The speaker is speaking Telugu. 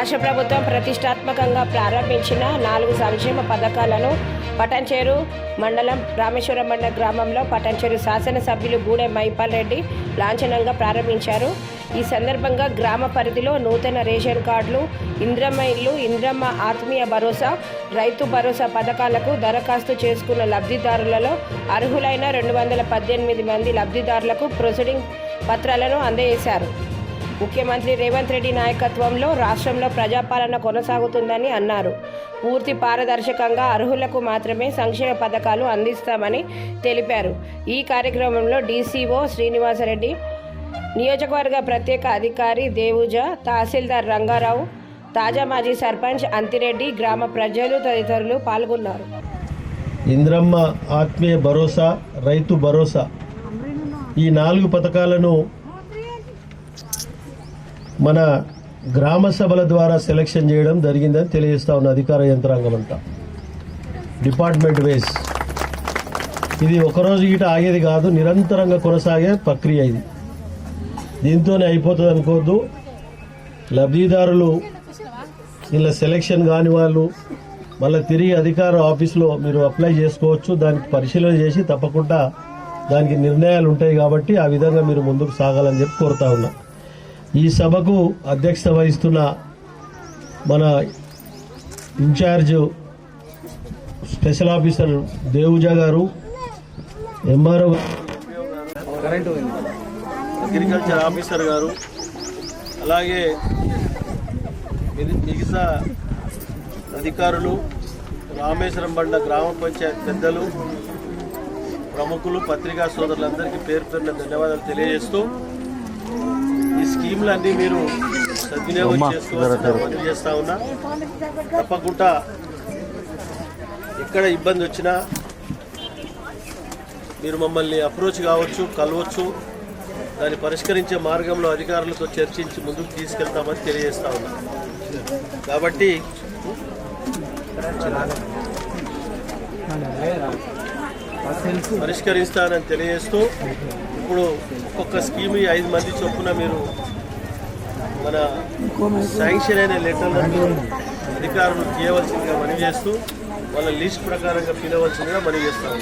రాష్ట్ర ప్రభుత్వం ప్రతిష్టాత్మకంగా ప్రారంభించిన 4 సంక్షేమ పథకాలను పటాన్చెరు మండలం రామేశ్వరంబండ గ్రామంలో పటాన్చెరు శాసనసభ్యులు గూడెం మైపాల్ రెడ్డి లాంఛనంగా ప్రారంభించారు. ఈ సందర్భంగా గ్రామ పరిధిలో నూతన రేషన్ కార్డులు, ఇంద్రమ్మ ఇల్లు, ఇంద్రమ్మ ఆత్మీయ భరోసా, రైతు భరోసా పథకాలకు దరఖాస్తు చేసుకున్న లబ్ధిదారులలో అర్హులైన 218 మంది లబ్ధిదారులకు ప్రొసీడింగ్ పత్రాలను అందజేశారు. ముఖ్యమంత్రి రేవంత్ రెడ్డి నాయకత్వంలో రాష్ట్రంలో ప్రజాపాలన కొనసాగుతుందని అన్నారు. పూర్తి పారదర్శకంగా అర్హులకు మాత్రమే సంక్షేమ పథకాలు అందిస్తామని తెలిపారు. ఈ కార్యక్రమంలో డీసీఓ శ్రీనివాసరెడ్డి, నియోజకవర్గ ప్రత్యేక అధికారి దేవుజ, తహసీల్దార్ రంగారావు, తాజా మాజీ సర్పంచ్ అంతిరెడ్డి, గ్రామ ప్రజలు తదితరులు పాల్గొన్నారు. ఇంద్రమ్మ ఆత్మీయ భరోసా, రైతు భరోసా ఈ 4 పథకాలను మన గ్రామ సభల ద్వారా సెలక్షన్ చేయడం జరిగిందని తెలియజేస్తా ఉన్న అధికార యంత్రాంగం అంతా డిపార్ట్మెంట్ వైజ్. ఇది ఒకరోజు గిట ఆగేది కాదు, నిరంతరంగా కొనసాగే ప్రక్రియ ఇది. దీంతోనే అయిపోతుంది అనుకోవద్దు. లబ్ధిదారులు ఇలా సెలక్షన్ కాని వాళ్ళు మళ్ళీ తిరిగి అధికార ఆఫీస్లో మీరు అప్లై చేసుకోవచ్చు. దానికి పరిశీలన చేసి తప్పకుండా దానికి నిర్ణయాలు ఉంటాయి కాబట్టి ఆ విధంగా మీరు ముందుకు సాగాలని చెప్పి కోరుతా ఉన్నా. ఈ సభకు అధ్యక్షత వహిస్తున్న మన ఇన్ఛార్జ్ స్పెషల్ ఆఫీసర్ దేవుజా గారు, ఎంఆర్ఓ, అగ్రికల్చర్ ఆఫీసర్ గారు, అలాగే మిగతా అధికారులు, రామేశ్వరంబండ గ్రామ పంచాయతీ పెద్దలు, ప్రముఖులు, పత్రికా సోదరులందరికీ పేరు పేరున ధన్యవాదాలు తెలియజేస్తూ ఈ స్కీమ్లన్నీ మీరు సద్వినియోగం చేసుకోవాల్సిన మనవి చేస్తా ఉన్నా. తప్పకుండా ఎక్కడ ఇబ్బంది వచ్చినా మీరు మమ్మల్ని అప్రోచ్ కావచ్చు, కలవచ్చు. దాన్ని పరిష్కరించే మార్గంలో అధికారులతో చర్చించి ముందుకు తీసుకెళ్తామని తెలియజేస్తా ఉన్నా. కాబట్టి పరిష్కరిస్తానని తెలియజేస్తూ ఇప్పుడు ఒక్కొక్క స్కీమ్ 5 మంది చొప్పున మీరు మన శాంక్షన్ అయిన లెటర్లను అధికారులు తీయవలసిందిగా మనవి చేస్తూ వాళ్ళ లిస్ట్ ప్రకారంగా పిలవలసిందిగా మనవి చేస్తాము.